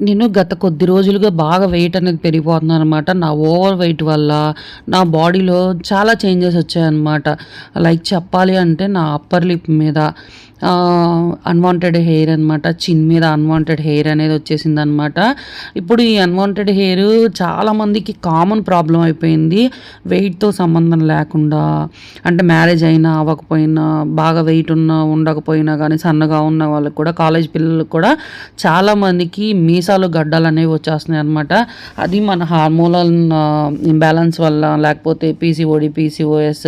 నేను గత కొద్ది రోజులుగా బాగా వెయిట్ అనేది పెరిగిపోతున్నాననమాట. నా ఓవర్ వెయిట్ వల్ల నా బాడీలో చాలా చేంజెస్ వచ్చాయన్నమాట. లైక్ చెప్పాలి అంటే నా అప్పర్ లిప్ మీద అన్‌వాంటెడ్ హెయిర్ అనమాట. చిన్ మీద అన్‌వాంటెడ్ హెయిర్ అనేది వచ్చేసిందనమాట. ఇప్పుడు ఈ అన్‌వాంటెడ్ హెయిర్ చాలామందికి కామన్ ప్రాబ్లమ్ అయిపోయింది. వెయిట్‌తో సంబంధం లేకుండా అంటే మ్యారేజ్ అయినా అవ్వకపోయినా, బాగా వెయిట్ ఉన్నా ఉండకపోయినా గానీ, సన్నగా ఉన్న వాళ్ళకి కూడా, కాలేజ్ పిల్లలకి కూడా చాలామందికి మీసాలు గడ్డాలనేవి వచ్చేస్తున్నాయన్నమాట. అది మన హార్మోనల్ ఇంబాలెన్స్ వల్ల, లేకపోతే పీసీఓడీ, పీసీఓఎస్,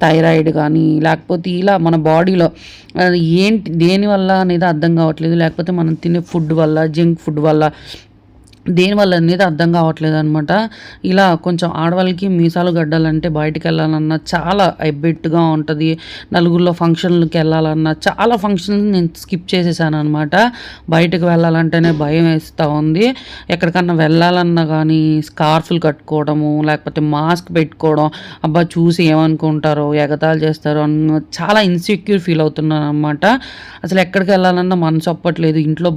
థైరాయిడ్ కానీ, లేకపోతే ఇలా మన బాడీలో ఏంటి దేనివల్ల అనేది అర్థం కావట్లేదు. లేకపోతే మనం తినే ఫుడ్ వల్ల, జంక్ ఫుడ్ వల్ల, దేనివల్ల అనేది అర్థం కావట్లేదనమాట. ఇలా కొంచెం ఆడవాళ్ళకి మీసాలు గడ్డాలంటే బయటికెళ్ళాలన్నా చాలా ఎబ్బెట్టుగా ఉంటది. నలుగురిలో ఫంక్షన్‌లకి వెళ్ళాలన్నా చాలా ఫంక్షన్స్ నేను స్కిప్ చేసేసాననమాట. బయటకి వెళ్ళాలంటేనే భయమేస్తా ఉంది. ఎక్కడికన్నా వెళ్ళాలన్నా గానీ స్కార్ఫ్‌లు కట్టుకోవడము, లేకపోతే మాస్క్ పెట్టుకోవడం, అబ్బా! చూసి ఏమనుకుంటారో, ఎగతాళి చేస్తారో అన్న చాలా ఇన్‌సెక్యూర్ ఫీల్ అవుతున్నాననమాట. అసలు ఎక్కడికెళ్ళాలన్నా మనసు ఒప్పట్లేదు. ఇంట్లో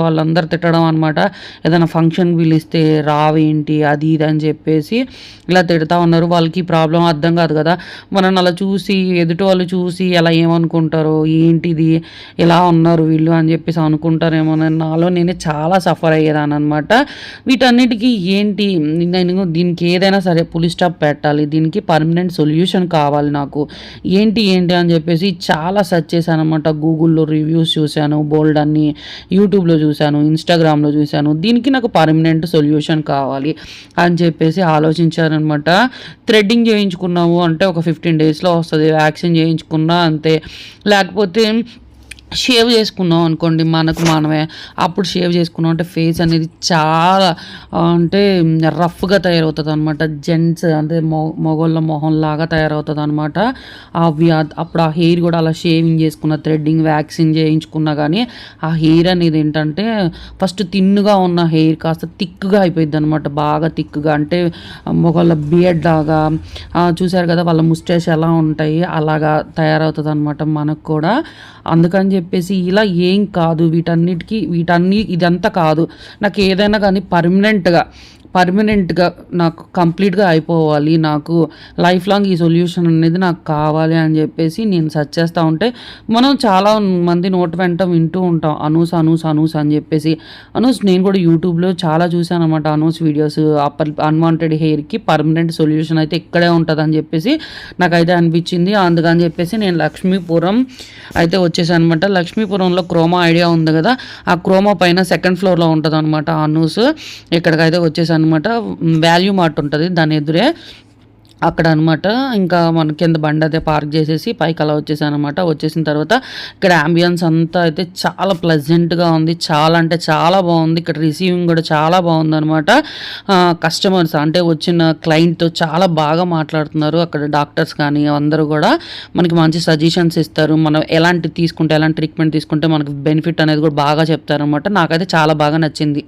వాళ్ళందరూ తిట్టడం అనమాట. ఏదైనా ఫంక్షన్‌కి పిలిస్తే రావేంటి అది ఇది అని చెప్పేసి ఇలా తిడతా ఉన్నారు. వాళ్ళకి ప్రాబ్లమ్ అర్థం కాదు కదా! మనల్ని అలా చూసి ఎదుటి వాళ్ళు చూసి అలా ఏమనుకుంటారో, ఏంటిది ఇలా ఉన్నారు వీళ్ళు అని చెప్పేసి అనుకుంటారేమోనని నాలో నేనే చాలా సఫర్ అయ్యేదాన్ననమాట. వీటన్నిటికి ఏంటి నేను దీనికి ఏదైనా సరే ఫుల్ స్టాప్ పెట్టాలి. దీనికి పర్మనెంట్ సొల్యూషన్ కావాలి నాకు. ఏంటి అని చెప్పేసి చాలా సెర్చ్ చేశాననమాట. గూగుల్‌లో రివ్యూస్ చూశాను బోలెడన్ని, యూట్యూబ్‌లో చూశాను, ఇన్‌స్టాగ్రామ్‌లో చూశాను. దీనికి నాకు పర్మనెంట్ సొల్యూషన్ కావాలి అని చెప్పేసి ఆలోచించాననమాట. థ్రెడ్డింగ్ చేయించుకున్నాము అంటే ఒక 15 డేస్‌లో వస్తది. వ్యాక్సిన్ చేయించుకున్నా అంతే. లేకపోతే షేవ్ చేసుకున్నాం అనుకోండి మనకు మనమే. అప్పుడు షేవ్ చేసుకున్నాం అంటే ఫేస్ అనేది చాలా అంటే రఫ్‌గా తయారవుతదనమాట. జెంట్స్ అంటే మొగోళ్ళ మొహంలాగా తయారవుతదనమాట. అప్పుడు ఆ హెయిర్ కూడా అలా షేవింగ్ చేసుకున్న, థ్రెడ్డింగ్, వ్యాక్సిన్ చేయించుకున్నా గానీ ఆ హెయిర్ అనేది ఏంటంటే ఫస్ట్ థిన్‌గా ఉన్న హెయిర్ కాస్త థిక్‌గా అయిపోయిద్దనమాట. బాగా థిక్‌గా అంటే మొగోళ్ళ బియర్డ్ లాగా చూసారు కదా! వాళ్ళ ముస్టాచ్ ఎలా ఉంటాయి అలాగా తయారవుతదనమాట మనకు కూడా. అందుకని చెప్పేసి ఇలా ఏం కాదు ఇదంతా కాదు. నాకు ఏదైనా కానీ పర్మనెంట్‌గా నాకు కంప్లీట్‌గా అయిపోవాలి. నాకు లైఫ్ లాంగ్ ఈ సొల్యూషన్ అనేది నాకు కావాలి అని చెప్పేసి నేను సెర్చ్ చేస్తా ఉంటే మనం చాలా మంది నోటి వెంట వింటూ ఉంటాం. అనూస్ అని చెప్పేసి. నేను కూడా యూట్యూబ్‌లో చాలా చూశాననమాట. అనూస్ వీడియోస్ అన్‌వాంటెడ్ హెయిర్‌కి పర్మనెంట్ సొల్యూషన్ అయితే ఇక్కడే ఉంటదని చెప్పేసి నాకైతే అనిపించింది. అందుకని చెప్పేసి నేను లక్ష్మీపురం అయితే వచ్చేసాననమాట. లక్ష్మీపురంలో క్రోమా ఐడియా ఉంది కదా! ఆ క్రోమా పైన సెకండ్ ఫ్లోర్‌లో ఉంటదనమాట అనూస్. ఇక్కడికైతే వచ్చేసాననమాట. వాల్యూ మార్ట్ ఉంటది దాని ఎదురే. అక్కడ అనమాట. ఇంకా మన కింద బండి అదే పార్క్ చేసేసి పైకి అలా వచ్చేసాననమాట. వచ్చేసిన తర్వాత ఇక్కడ యాంబియన్స్ అంతా అయితే చాలా ప్లెజెంట్‌గా ఉంది. చాలా అంటే చాలా బాగుంది. ఇక్కడ రిసీవింగ్ కూడా చాలా బాగుందనమాట. కస్టమర్స్ అంటే వచ్చిన క్లయింట్‌తో చాలా బాగా మాట్లాడుతున్నారు. అక్కడ డాక్టర్స్ కానీ అందరూ కూడా మనకి మంచి సజెషన్స్ ఇస్తారు. మనం ఎలాంటి ట్రీట్మెంట్ తీసుకుంటే మనకు బెనిఫిట్ అనేది కూడా బాగా చెప్తారనమాట. నాకైతే చాలా బాగా నచ్చింది.